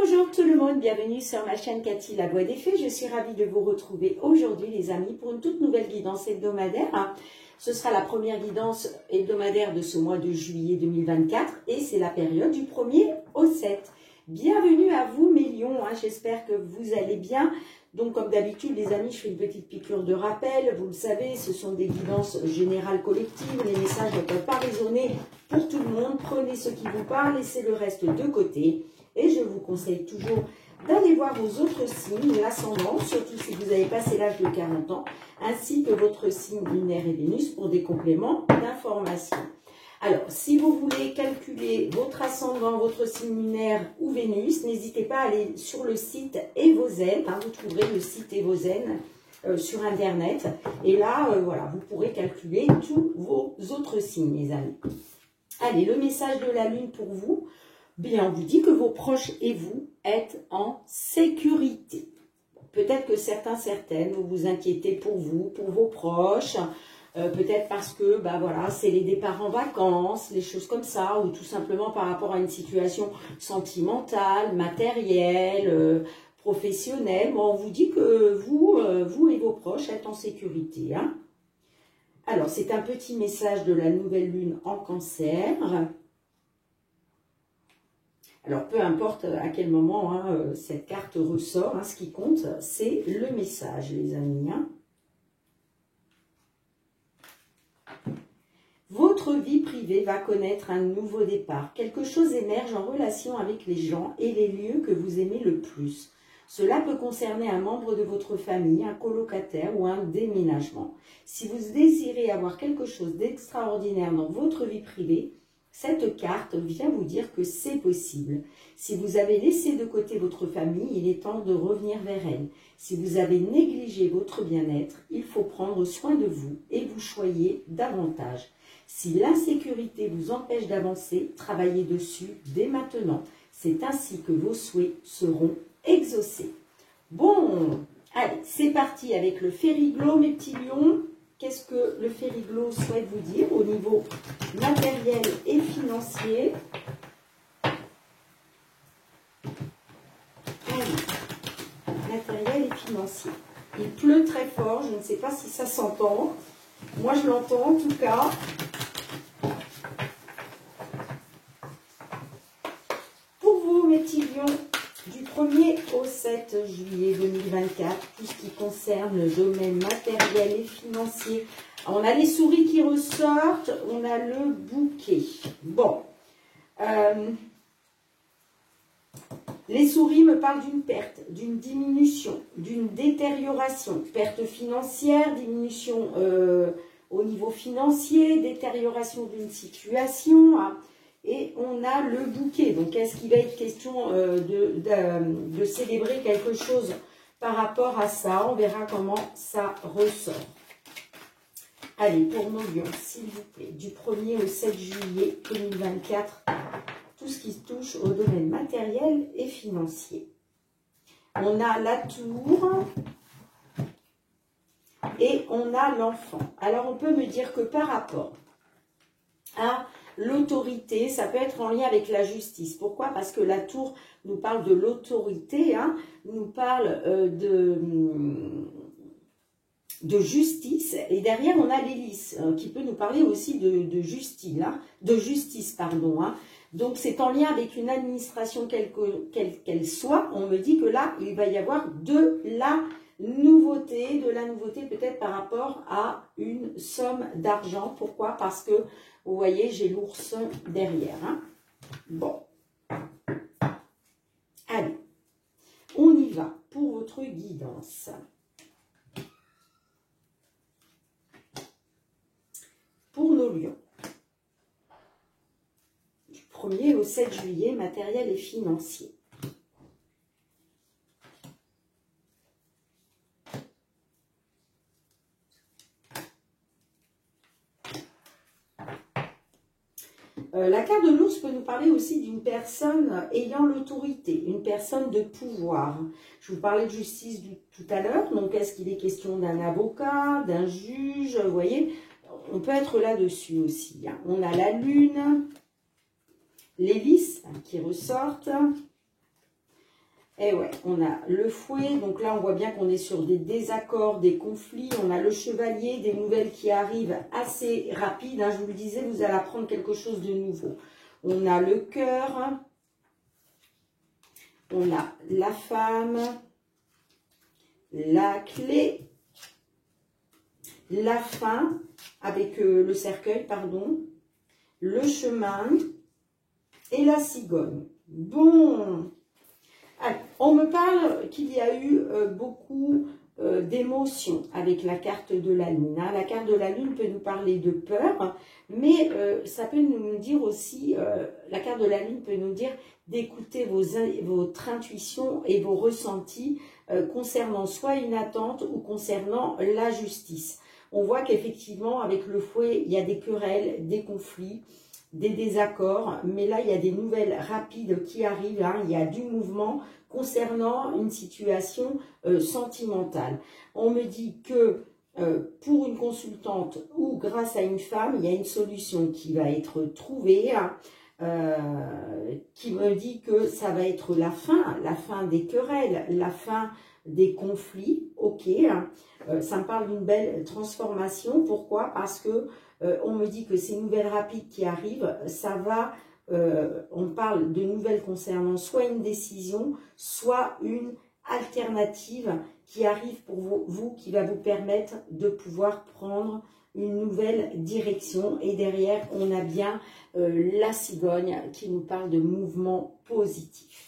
Bonjour tout le monde, bienvenue sur ma chaîne Cathy La Voix des Fées. Je suis ravie de vous retrouver aujourd'hui les amis pour une toute nouvelle guidance hebdomadaire. Ce sera la première guidance hebdomadaire de ce mois de juillet 2024 et c'est la période du 1er au 7. Bienvenue à vous mes lions, j'espère que vous allez bien. Donc comme d'habitude les amis, je fais une petite piqûre de rappel. Vous le savez, ce sont des guidances générales collectives. Les messages ne peuvent pas résonner pour tout le monde. Prenez ce qui vous parle, laissez le reste de côté. Et je vous conseille toujours d'aller voir vos autres signes, l'ascendant, surtout si vous avez passé l'âge de 40 ans, ainsi que votre signe lunaire et Vénus pour des compléments d'information. Alors, si vous voulez calculer votre ascendant, votre signe lunaire ou Vénus, n'hésitez pas à aller sur le site Evozen. Vous trouverez le site Evozen sur Internet. Et là, voilà, vous pourrez calculer tous vos autres signes, les amis. Allez, le message de la Lune pour vous. Bien, on vous dit que vos proches et vous êtes en sécurité. Peut-être que certaines, vous vous inquiétez pour vous, pour vos proches. Peut-être parce que, voilà, c'est les départs en vacances, les choses comme ça, ou tout simplement par rapport à une situation sentimentale, matérielle, professionnelle. Bon, on vous dit que vous et vos proches êtes en sécurité. Alors, c'est un petit message de la nouvelle lune en Cancer. Alors, peu importe à quel moment cette carte ressort, ce qui compte, c'est le message, les amis. Votre vie privée va connaître un nouveau départ. Quelque chose émerge en relation avec les gens et les lieux que vous aimez le plus. Cela peut concerner un membre de votre famille, un colocataire ou un déménagement. Si vous désirez avoir quelque chose d'extraordinaire dans votre vie privée, cette carte vient vous dire que c'est possible. Si vous avez laissé de côté votre famille, il est temps de revenir vers elle. Si vous avez négligé votre bien-être, il faut prendre soin de vous et vous choyer davantage. Si l'insécurité vous empêche d'avancer, travaillez dessus dès maintenant. C'est ainsi que vos souhaits seront exaucés. Bon, allez, c'est parti avec le Fériglo, mes petits lions. Qu'est-ce que le Fériglo souhaite vous dire au niveau matériel et financier? Allez, matériel et financier. Il pleut très fort, je ne sais pas si ça s'entend. Moi, je l'entends en tout cas. Pour vous, mes petits lions, du 1er au 7 juillet 2024, tout ce qui concerne le domaine matériel et financier. On a les souris qui ressortent, on a le bouquet. Bon, les souris me parlent d'une perte, d'une diminution, d'une détérioration, perte financière, diminution au niveau financier, détérioration d'une situation. Et on a le bouquet. Donc, est-ce qu'il va être question de célébrer quelque chose par rapport à ça? On verra comment ça ressort. Allez, pour nos lions, s'il vous plaît, du 1er au 7 juillet 2024, tout ce qui touche au domaine matériel et financier. On a la tour et on a l'enfant. Alors, on peut me dire que par rapport à l'autorité, ça peut être en lien avec la justice. Pourquoi? Parce que la tour nous parle de l'autorité, nous parle de justice. Et derrière, on a l'hélice qui peut nous parler aussi de justice. Donc, c'est en lien avec une administration quelle qu'elle soit. On me dit que là, il va y avoir de la nouveauté peut-être par rapport à une somme d'argent. Pourquoi? Parce que vous voyez, j'ai l'ours derrière. Bon. Allez, on y va pour votre guidance. Pour nos lions. Du 1er au 7 juillet, matériel et financier. La carte de l'ours peut nous parler aussi d'une personne ayant l'autorité, une personne de pouvoir. Je vous parlais de justice tout à l'heure, donc est-ce qu'il est question d'un avocat, d'un juge, vous voyez, on peut être là-dessus aussi. On a la lune, l'hélice qui ressortent, Et ouais, on a le fouet, donc là on voit bien qu'on est sur des désaccords, des conflits. On a le chevalier, des nouvelles qui arrivent assez rapides. Hein, je vous le disais, vous allez apprendre quelque chose de nouveau. On a le cœur, on a la femme, la clé, la fin avec le cercueil, pardon, le chemin et la cigogne. Bon. Alors, on me parle qu'il y a eu beaucoup d'émotions avec la carte de la lune. Hein. La carte de la lune peut nous parler de peur, mais ça peut nous dire aussi, la carte de la lune peut nous dire d'écouter votre intuition et vos ressentis concernant soit une attente ou concernant la justice. On voit qu'effectivement, avec le fouet, il y a des querelles, des conflits, des désaccords, mais là, il y a des nouvelles rapides qui arrivent, hein, il y a du mouvement concernant une situation sentimentale. On me dit que pour une consultante ou grâce à une femme, il y a une solution qui va être trouvée, hein, qui me dit que ça va être la fin des querelles, la fin des conflits, ok, hein. Ça me parle d'une belle transformation. Pourquoi? Parce que on me dit que ces nouvelles rapides qui arrivent, ça va, on parle de nouvelles concernant soit une décision, soit une alternative qui arrive pour vous, qui va vous permettre de pouvoir prendre une nouvelle direction. Et derrière, on a bien la cigogne qui nous parle de mouvement positif.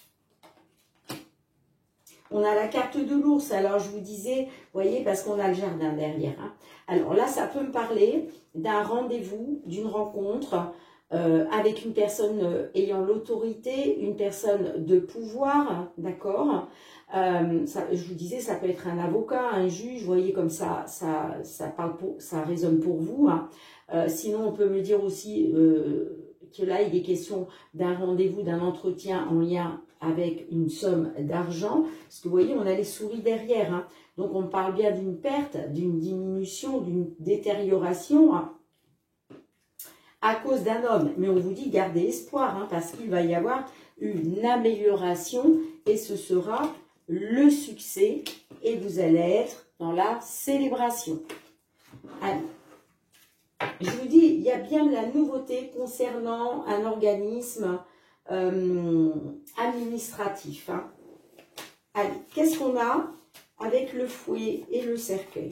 On a la carte de l'ours, alors je vous disais, vous voyez, parce qu'on a le jardin derrière. Hein. Alors là, ça peut me parler d'un rendez-vous, d'une rencontre avec une personne ayant l'autorité, une personne de pouvoir, d'accord. Je vous disais, ça peut être un avocat, un juge, vous voyez comme ça résonne pour vous. Hein. Sinon, on peut me dire aussi que là, il est question d'un rendez-vous, d'un entretien en lien avec une somme d'argent, parce que vous voyez, on a les souris derrière, hein. Donc on parle bien d'une perte, d'une diminution, d'une détérioration, hein, à cause d'un homme. Mais on vous dit, gardez espoir, hein, parce qu'il va y avoir une amélioration, et ce sera le succès, et vous allez être dans la célébration. Allez. Je vous dis, il y a bien de la nouveauté concernant un organisme administratif. Hein. Allez, qu'est-ce qu'on a avec le fouet et le cercueil?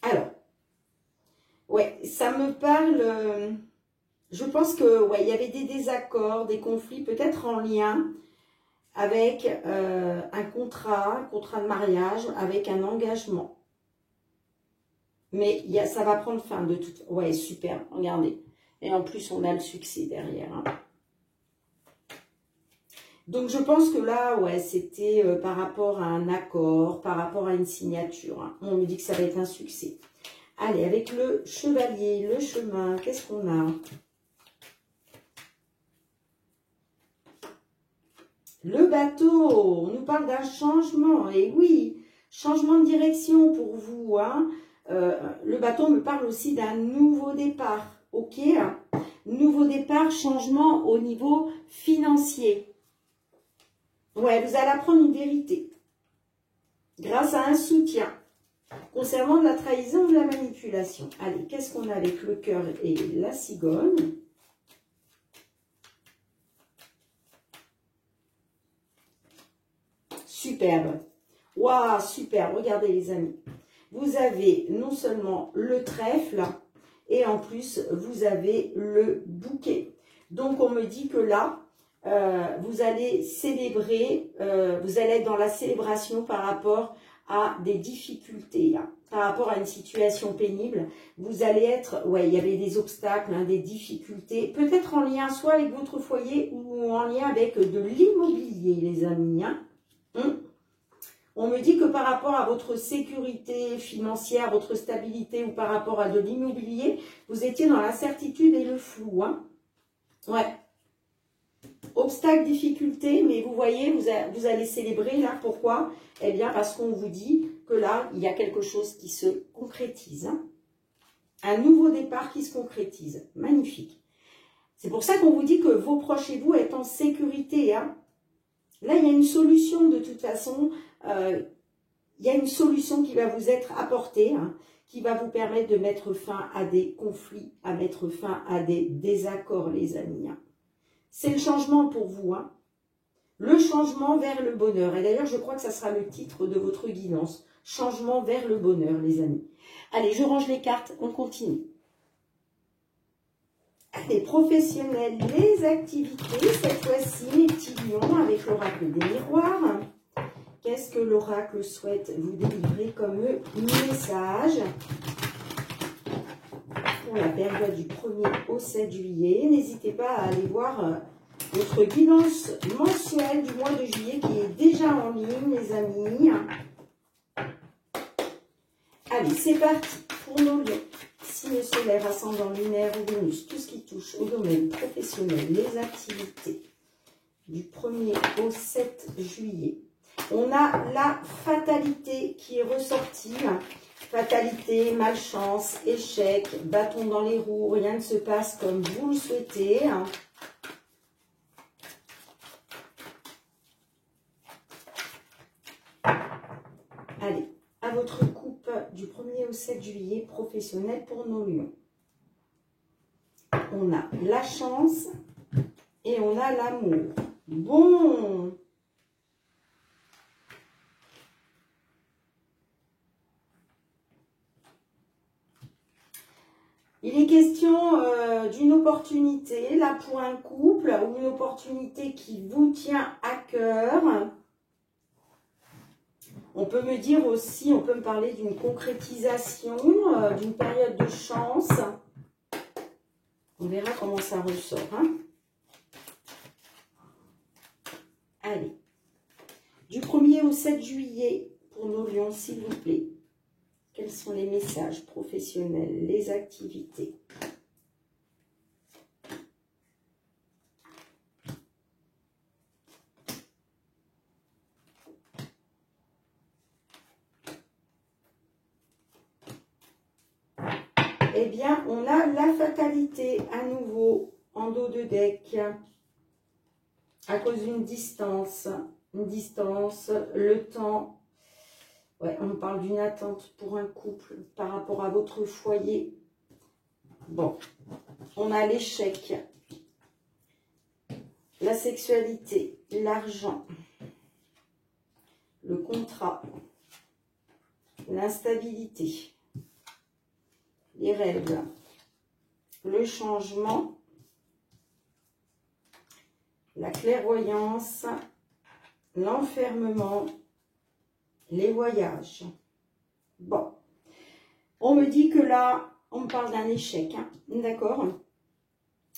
Alors, ouais, ça me parle, je pense que ouais, il y avait des désaccords, des conflits, peut-être en lien avec un contrat de mariage, avec un engagement. Mais ça va prendre fin de toute... Ouais, super, regardez. Et en plus, on a le succès derrière. Hein. Donc, je pense que là, ouais, c'était par rapport à un accord, par rapport à une signature. Hein. On me dit que ça va être un succès. Allez, avec le chevalier, le chemin, qu'est-ce qu'on a? Le bateau, on nous parle d'un changement. Et oui, changement de direction pour vous, hein. Le bateau me parle aussi d'un nouveau départ, ok? Nouveau départ, changement au niveau financier. Ouais, vous allez apprendre une vérité grâce à un soutien concernant de la trahison ou de la manipulation. Allez, qu'est-ce qu'on a avec le cœur et la cigogne? Superbe. Waouh, superbe. Regardez les amis. Vous avez non seulement le trèfle, et en plus, vous avez le bouquet. Donc, on me dit que là, vous allez célébrer, vous allez être dans la célébration par rapport à des difficultés, hein, par rapport à une situation pénible. Vous allez être, ouais, il y avait des obstacles, hein, des difficultés, peut-être en lien soit avec votre foyer ou en lien avec de l'immobilier, les amis, hein. On me dit que par rapport à votre sécurité financière, votre stabilité ou par rapport à de l'immobilier, vous étiez dans l'incertitude et le flou. Hein. Ouais. Obstacle, difficulté, mais vous voyez, vous allez célébrer là. Pourquoi? Eh bien, parce qu'on vous dit que là, il y a quelque chose qui se concrétise. Hein. Un nouveau départ qui se concrétise. Magnifique. C'est pour ça qu'on vous dit que vos proches et vous êtes en sécurité. Hein. Là, il y a une solution de toute façon. Il y a une solution qui va vous être apportée, hein, qui va vous permettre de mettre fin à des conflits, à mettre fin à des désaccords, les amis. Hein. C'est le changement pour vous. Hein. Le changement vers le bonheur. Et d'ailleurs, je crois que ça sera le titre de votre guidance. Changement vers le bonheur, les amis. Allez, je range les cartes, on continue. Les professionnels, les activités, cette fois-ci, mes petits lions, avec l'oracle des miroirs. Qu'est-ce que l'oracle souhaite vous délivrer comme message pour la période du 1er au 7 juillet? N'hésitez pas à aller voir votre guidance mensuelle du mois de juillet qui est déjà en ligne, les amis. Allez, c'est parti pour nos lions. Signe solaire, ascendant lunaire ou Vénus, tout ce qui touche au domaine professionnel, les activités du 1er au 7 juillet. On a la fatalité qui est ressortie. Fatalité, malchance, échec, bâton dans les roues, rien ne se passe comme vous le souhaitez. Allez, à votre coupe du 1er au 7 juillet, professionnel pour nos lions. On a la chance et on a l'amour. Bon! Il est question d'une opportunité, là pour un couple, ou une opportunité qui vous tient à cœur. On peut me dire aussi, on peut me parler d'une concrétisation, d'une période de chance. On verra comment ça ressort. Hein. Allez, du 1er au 7 juillet, pour nos lions, s'il vous plaît. Quels sont les messages professionnels, les activités? Eh bien, on a la fatalité à nouveau en dos de deck à cause d'une distance, le temps. Ouais, on parle d'une attente pour un couple par rapport à votre foyer. Bon, on a l'échec, la sexualité, l'argent, le contrat, l'instabilité, les règles, le changement, la clairvoyance, l'enfermement, les voyages. Bon, on me dit que là, on me parle d'un échec, hein, d'accord?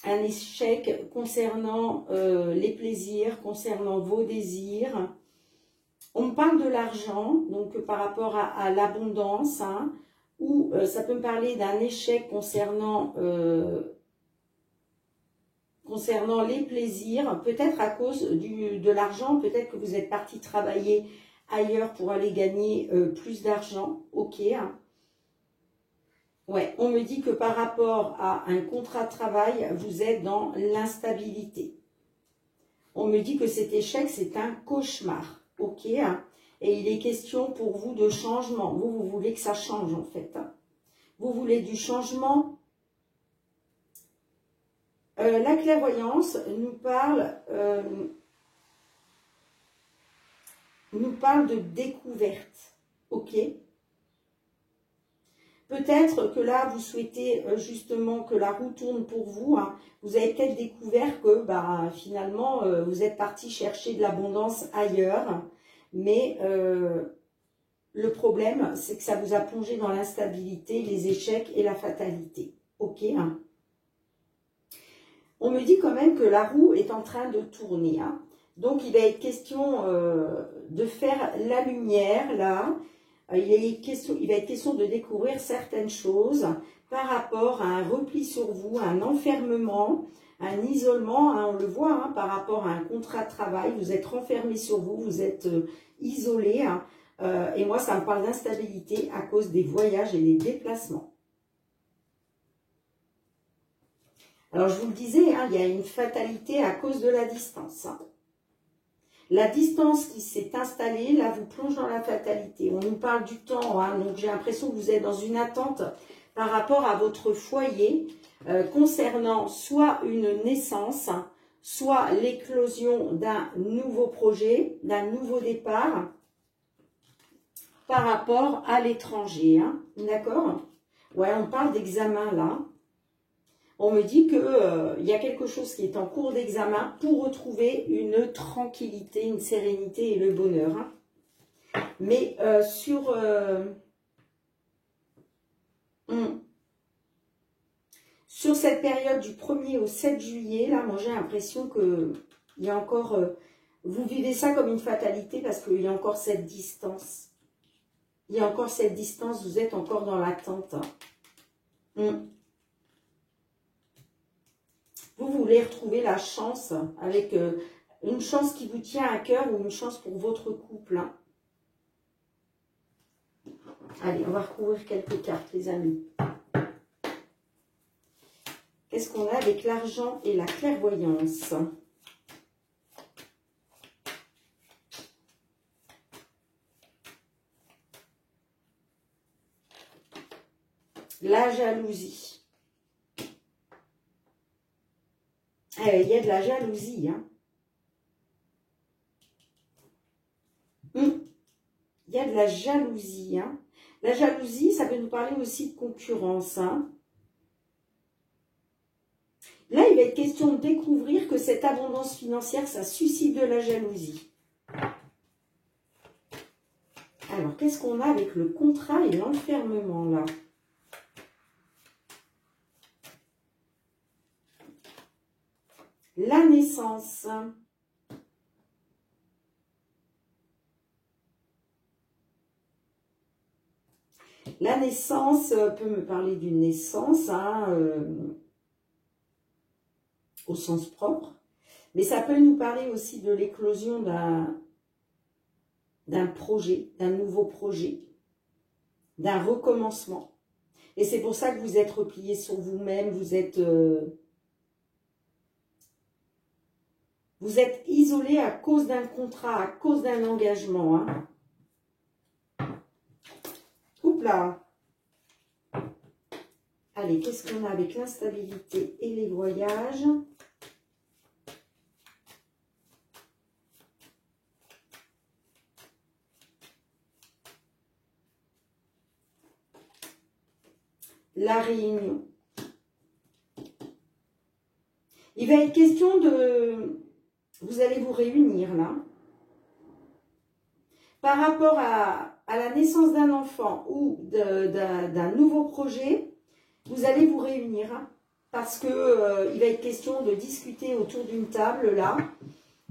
Un échec concernant les plaisirs, concernant vos désirs. On me parle de l'argent, donc par rapport à l'abondance, hein, ou ça peut me parler d'un échec concernant les plaisirs, peut-être à cause de l'argent, peut-être que vous êtes parti travailler ailleurs pour aller gagner plus d'argent, ok. Ouais, on me dit que par rapport à un contrat de travail, vous êtes dans l'instabilité. On me dit que cet échec, c'est un cauchemar, ok. Et il est question pour vous de changement. Vous voulez que ça change en fait. Vous voulez du changement. La clairvoyance nous parle de découverte, ok. Peut-être que là, vous souhaitez justement que la roue tourne pour vous. Hein. Vous avez peut-être découvert que finalement, vous êtes parti chercher de l'abondance ailleurs. Mais le problème, c'est que ça vous a plongé dans l'instabilité, les échecs et la fatalité, ok. Hein. On me dit quand même que la roue est en train de tourner. Hein. Donc, il va être question de faire la lumière, là. Il va être question de découvrir certaines choses par rapport à un repli sur vous, un enfermement, un isolement. Hein, on le voit, hein, par rapport à un contrat de travail. Vous êtes renfermé sur vous, vous êtes isolé. Hein, et moi, ça me parle d'instabilité à cause des voyages et des déplacements. Alors, je vous le disais, hein, il y a une fatalité à cause de la distance. Hein. La distance qui s'est installée, là, vous plonge dans la fatalité. On nous parle du temps, hein, donc j'ai l'impression que vous êtes dans une attente par rapport à votre foyer concernant soit une naissance, soit l'éclosion d'un nouveau projet, d'un nouveau départ par rapport à l'étranger. Hein, d'accord? Ouais, on parle d'examen là. On me dit qu'il y a quelque chose qui est en cours d'examen pour retrouver une tranquillité, une sérénité et le bonheur. Hein. Mais sur cette période du 1er au 7 juillet, là, moi j'ai l'impression que il y a encore... vous vivez ça comme une fatalité parce qu'il y a encore cette distance. Il y a encore cette distance, vous êtes encore dans l'attente. Hein. Vous voulez retrouver la chance avec une chance qui vous tient à cœur ou une chance pour votre couple. Hein. Allez, on va recouvrir quelques cartes, les amis. Qu'est-ce qu'on a avec l'argent et la clairvoyance? La jalousie. Il y a de la jalousie. Hein. Il y a de la jalousie. Hein. La jalousie, ça peut nous parler aussi de concurrence. Hein. Là, il va être question de découvrir que cette abondance financière, ça suscite de la jalousie. Alors, qu'est-ce qu'on a avec le contrat et l'enfermement, là? La naissance. La naissance peut me parler d'une naissance hein, au sens propre, mais ça peut nous parler aussi de l'éclosion d'un projet, d'un nouveau projet, d'un recommencement. Et c'est pour ça que vous êtes replié sur vous-même, vous êtes isolé à cause d'un contrat, à cause d'un engagement. Hein. Oups là. Allez, qu'est-ce qu'on a avec l'instabilité et les voyages? La réunion. Il va être question de... Vous allez vous réunir là. Par rapport à la naissance d'un enfant ou d'un nouveau projet, vous allez vous réunir. Hein, parce que il va être question de discuter autour d'une table là,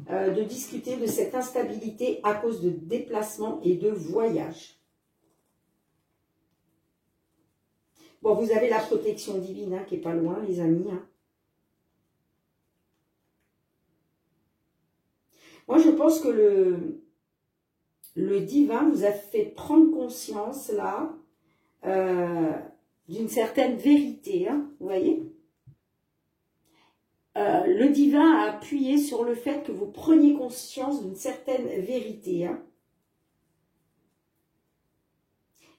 de discuter de cette instabilité à cause de déplacements et de voyages. Bon, vous avez la protection divine hein, qui n'est pas loin, les amis. Hein. Moi, je pense que le divin vous a fait prendre conscience, là, d'une certaine vérité. Hein, vous voyez? Le divin a appuyé sur le fait que vous preniez conscience d'une certaine vérité. Hein.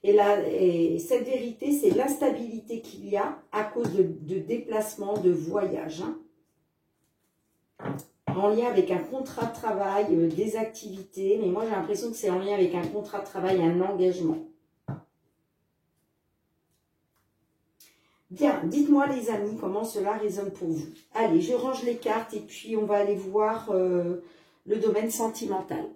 Et cette vérité, c'est l'instabilité qu'il y a à cause de déplacements, de voyages. Hein. En lien avec un contrat de travail, des activités. Mais moi, j'ai l'impression que c'est en lien avec un contrat de travail, un engagement. Bien, dites-moi les amis, comment cela résonne pour vous. Allez, je range les cartes et puis on va aller voir le domaine sentimental.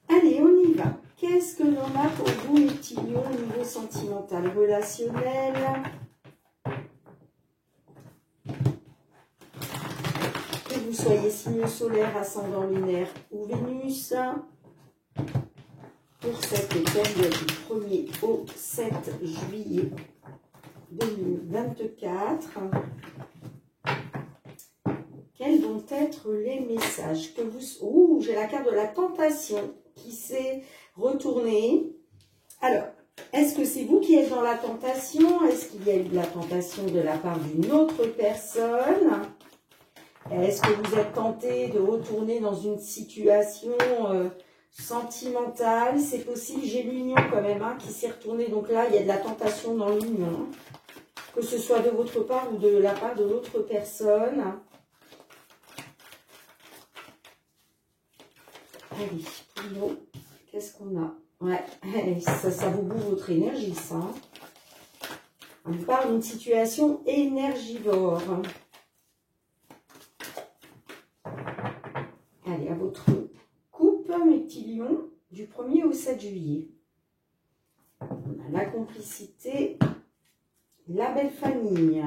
Allez, on y va. Qu'est-ce que l'on a pour vous, les petits lions, au niveau sentimental, relationnel? Que vous soyez signe solaire, ascendant lunaire ou Vénus, pour cette période du 1er au 7 juillet 2024. Quels vont être les messages que vous... Ouh, j'ai la carte de la tentation qui s'est retournée. Alors, Est-ce que c'est vous qui êtes dans la tentation? Est-ce qu'il y a eu de la tentation de la part d'une autre personne? Est-ce que vous êtes tenté de retourner dans une situation sentimentale? C'est possible, j'ai l'union quand même hein, qui s'est retournée. Donc là, il y a de la tentation dans l'union. Que ce soit de votre part ou de la part de l'autre personne. Allez, pour nous, qu'est-ce qu'on a? Ouais, ça vous bouffe votre énergie, ça. On parle d'une situation énergivore. Allez, à votre coupe, mes petits lions, du 1er au 7 juillet. On a la complicité, la belle famille.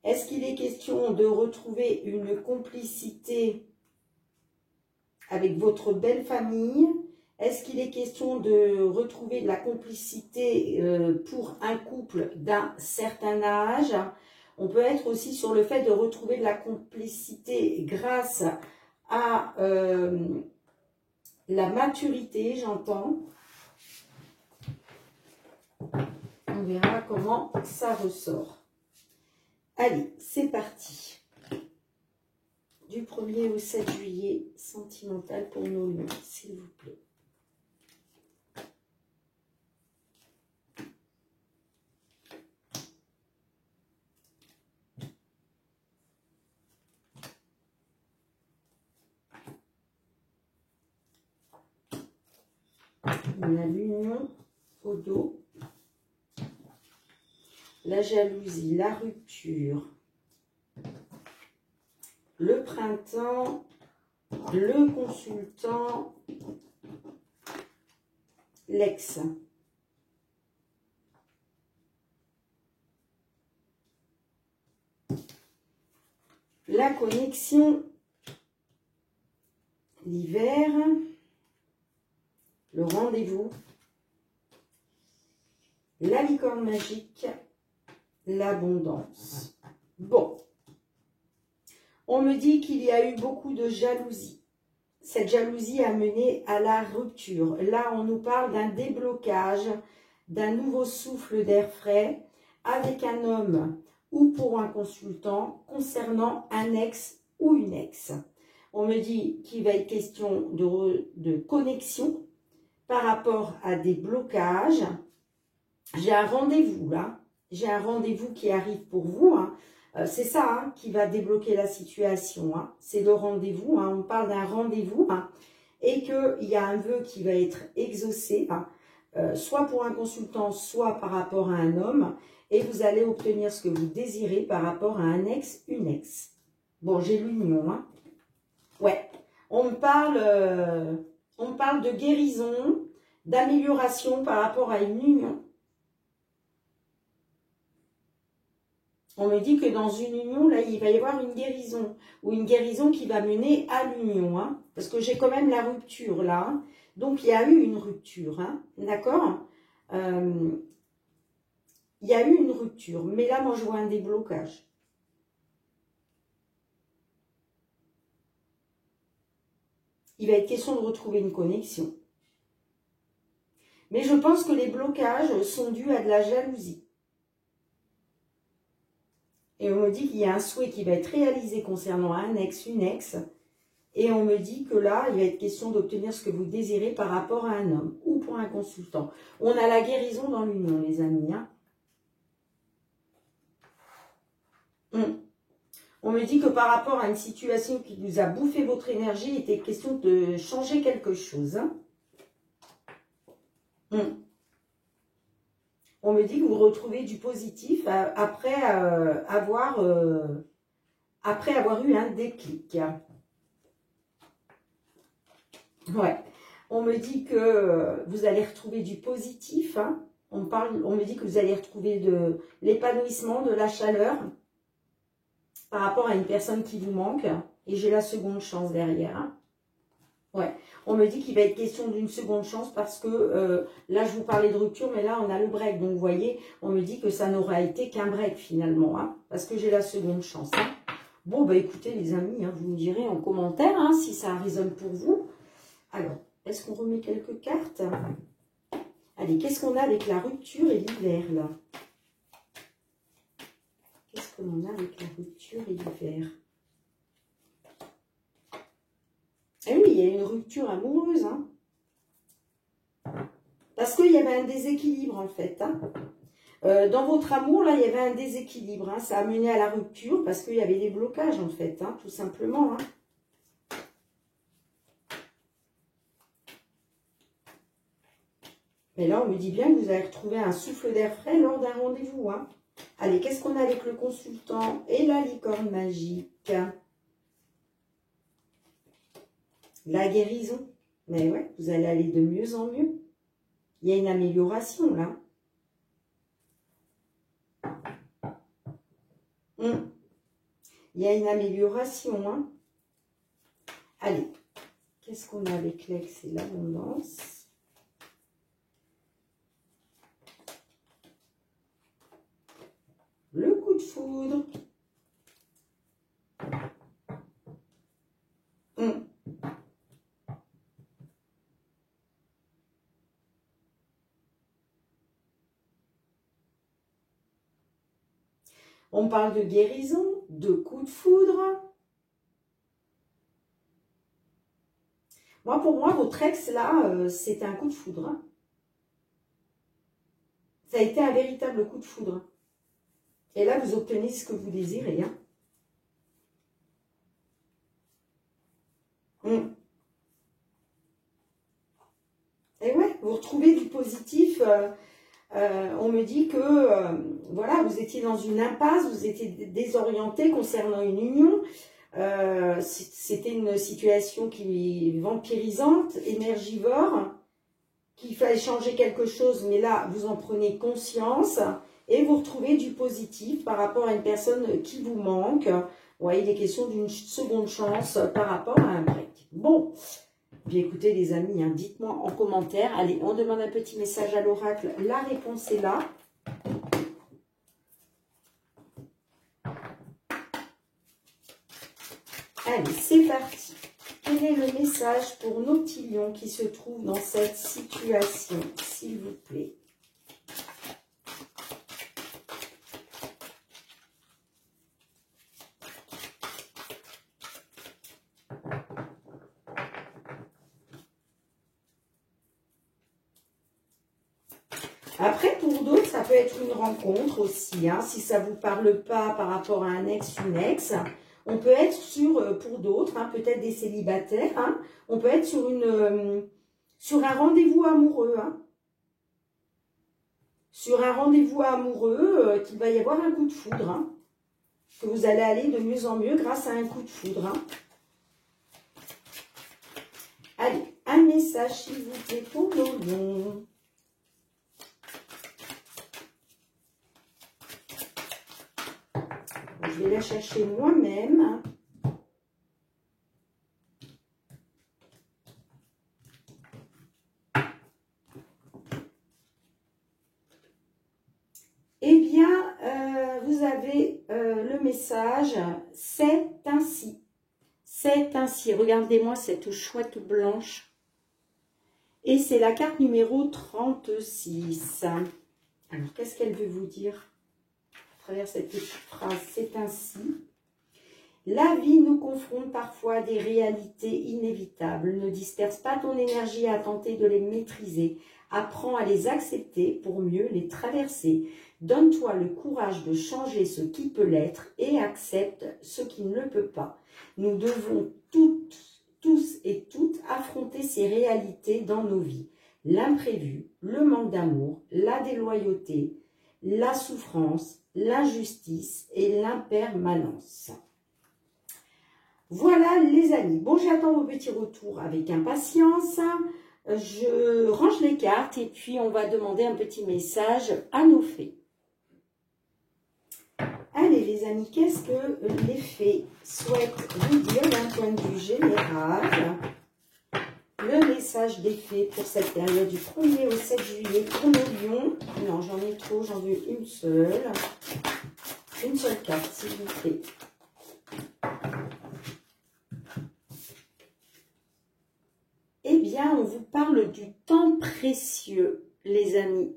Est-ce qu'il est question de retrouver une complicité avec votre belle famille? Est-ce qu'il est question de retrouver de la complicité pour un couple d'un certain âge? On peut être aussi sur le fait de retrouver de la complicité grâce à la maturité, j'entends. On verra comment ça ressort. Allez, c'est parti. Du 1er au 7 juillet, sentimental pour nos lions, s'il vous plaît. On a l'union au dos, la jalousie, la rupture, le printemps, le consultant, l'ex. La connexion, l'hiver, le rendez-vous, la licorne magique, l'abondance. Bon, on me dit qu'il y a eu beaucoup de jalousie. Cette jalousie a mené à la rupture. Là, on nous parle d'un déblocage, d'un nouveau souffle d'air frais avec un homme ou pour un consultant concernant un ex ou une ex. On me dit qu'il va être question de connexion par rapport à des blocages. J'ai un rendez-vous là. J'ai un rendez-vous qui arrive pour vous. Hein. C'est ça hein, qui va débloquer la situation. Hein. C'est le rendez-vous. Hein. On parle d'un rendez-vous hein, et qu'il y a un vœu qui va être exaucé, hein, soit pour un consultant, soit par rapport à un homme. Et vous allez obtenir ce que vous désirez par rapport à un ex, une ex. Bon, j'ai l'union. Hein. Ouais, on me parle de guérison, d'amélioration par rapport à une union. On me dit que dans une union, là, il va y avoir une guérison. Ou une guérison qui va mener à l'union. Hein, parce que j'ai quand même la rupture, là. Hein, donc, il y a eu une rupture. Hein, d'accord il y a eu une rupture. Mais là, moi, je vois un déblocage. Il va être question de retrouver une connexion. Mais je pense que les blocages sont dus à de la jalousie. Et on me dit qu'il y a un souhait qui va être réalisé concernant un ex, une ex. Et on me dit que là, il va être question d'obtenir ce que vous désirez par rapport à un homme ou pour un consultant. On a la guérison dans l'union, les amis. Hein. On me dit que par rapport à une situation qui vous a bouffé votre énergie, il était question de changer quelque chose. Hein. On me dit que vous retrouvez du positif après avoir eu un déclic. Ouais. On me dit que vous allez retrouver du positif. Hein. On me dit que vous allez retrouver de l'épanouissement, de la chaleur par rapport à une personne qui vous manque. Et j'ai la seconde chance derrière. Hein. Ouais. On me dit qu'il va être question d'une seconde chance parce que là, je vous parlais de rupture, mais là, on a le break. Donc, vous voyez, on me dit que ça n'aura été qu'un break finalement. Hein, parce que j'ai la seconde chance. Hein. Bon, bah écoutez les amis, hein, vous me direz en commentaire hein, si ça résonne pour vous. Alors, Est-ce qu'on remet quelques cartes? Allez, qu'est-ce qu'on a avec la rupture et l'hiver, là? Qu'est-ce qu'on a avec la rupture et l'hiver? Eh oui, il y a une rupture amoureuse, hein. Parce qu'il y avait un déséquilibre, en fait, hein. Dans votre amour, là, il y avait un déséquilibre, hein. Ça a mené à la rupture parce qu'il y avait des blocages, en fait, hein, tout simplement, hein. Mais là, on me dit bien que vous allez retrouver un souffle d'air frais lors d'un rendez-vous, hein. Allez, qu'est-ce qu'on a avec le consultant et la licorne magique? La guérison. Mais ouais, vous allez aller de mieux en mieux. Il y a une amélioration, là. Il y a une amélioration, hein. Allez, qu'est-ce qu'on a avec l'ex et l'abondance? Le coup de foudre. On parle de guérison, de coup de foudre. Moi, pour moi, votre ex, là, c'est un coup de foudre, hein. Ça a été un véritable coup de foudre. Et là, vous obtenez ce que vous désirez, hein. Et ouais, vous retrouvez du positif. On me dit que, voilà, vous étiez dans une impasse, vous étiez désorienté concernant une union. C'était une situation qui est vampirisante, énergivore, qu'il fallait changer quelque chose, mais là, vous en prenez conscience et vous retrouvez du positif par rapport à une personne qui vous manque. Ouais, il est question d'une seconde chance par rapport à un break. Bon, bien écoutez les amis, hein, dites-moi en commentaire. Allez, on demande un petit message à l'oracle. La réponse est là. Allez, c'est parti. Quel est le message pour nos petits lions qui se trouvent dans cette situation, s'il vous plaît? Après, pour d'autres, ça peut être une rencontre aussi, hein, si ça ne vous parle pas par rapport à un ex, une ex. On peut être sur, pour d'autres, hein, peut-être des célibataires, hein, on peut être sur un rendez-vous amoureux. Hein. Sur un rendez-vous amoureux, qu'il va y avoir un coup de foudre. Hein, que vous allez aller de mieux en mieux grâce à un coup de foudre. Hein. Allez, un message s'il vous plaît pour nos lions. Je vais la chercher moi-même. Eh bien, vous avez le message « C'est ainsi ». C'est ainsi. Regardez-moi cette chouette blanche. Et c'est la carte numéro 36. Alors, qu'est-ce qu'elle veut vous dire à travers cette petite phrase? C'est ainsi. La vie nous confronte parfois à des réalités inévitables. Ne disperse pas ton énergie à tenter de les maîtriser. Apprends à les accepter pour mieux les traverser. Donne-toi le courage de changer ce qui peut l'être et accepte ce qui ne le peut pas. Nous devons tous et toutes affronter ces réalités dans nos vies. L'imprévu, le manque d'amour, la déloyauté, la souffrance, l'injustice et l'impermanence. Voilà les amis. Bon, j'attends vos petits retours avec impatience. Je range les cartes et puis on va demander un petit message à nos fées. Allez les amis, qu'est-ce que les fées souhaitent vous dire d'un point de vue général? Le message des fées pour cette période du 1er au 7 juillet pour nos lions. Non, j'en ai trop, j'en veux une seule. Une seule carte, s'il vous plaît. Eh bien, on vous parle du temps précieux, les amis.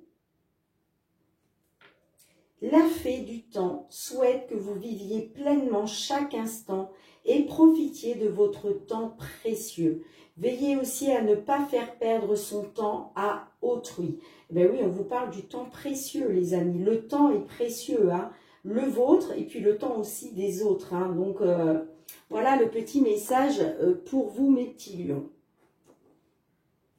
La fée du temps souhaite que vous viviez pleinement chaque instant et profitiez de votre temps précieux. Veillez aussi à ne pas faire perdre son temps à autrui. Eh bien oui, on vous parle du temps précieux, les amis. Le temps est précieux, hein. Le vôtre et puis le temps aussi des autres, hein. Donc, voilà le petit message pour vous, mes petits lions.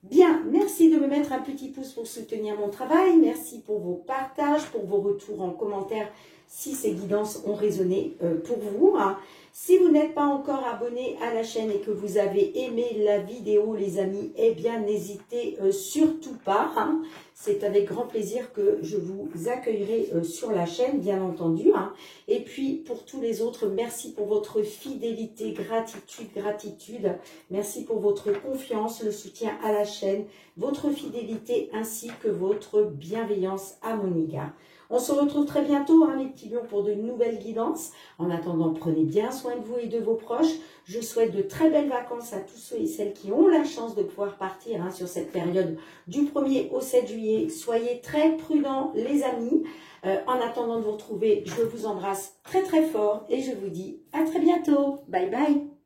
Bien, merci de me mettre un petit pouce pour soutenir mon travail. Merci pour vos partages, pour vos retours en commentaire si ces guidances ont résonné pour vous, hein. Si vous n'êtes pas encore abonné à la chaîne et que vous avez aimé la vidéo, les amis, eh bien, n'hésitez surtout pas, hein. C'est avec grand plaisir que je vous accueillerai sur la chaîne, bien entendu, hein. Et puis, pour tous les autres, merci pour votre fidélité, gratitude, gratitude. Merci pour votre confiance, le soutien à la chaîne, votre fidélité ainsi que votre bienveillance à mon égard. On se retrouve très bientôt, hein, les petits lions, pour de nouvelles guidances. En attendant, prenez bien soin de vous et de vos proches. Je souhaite de très belles vacances à tous ceux et celles qui ont la chance de pouvoir partir, hein, sur cette période du 1er au 7 juillet. Soyez très prudents, les amis. En attendant de vous retrouver, je vous embrasse très très fort et je vous dis à très bientôt. Bye bye.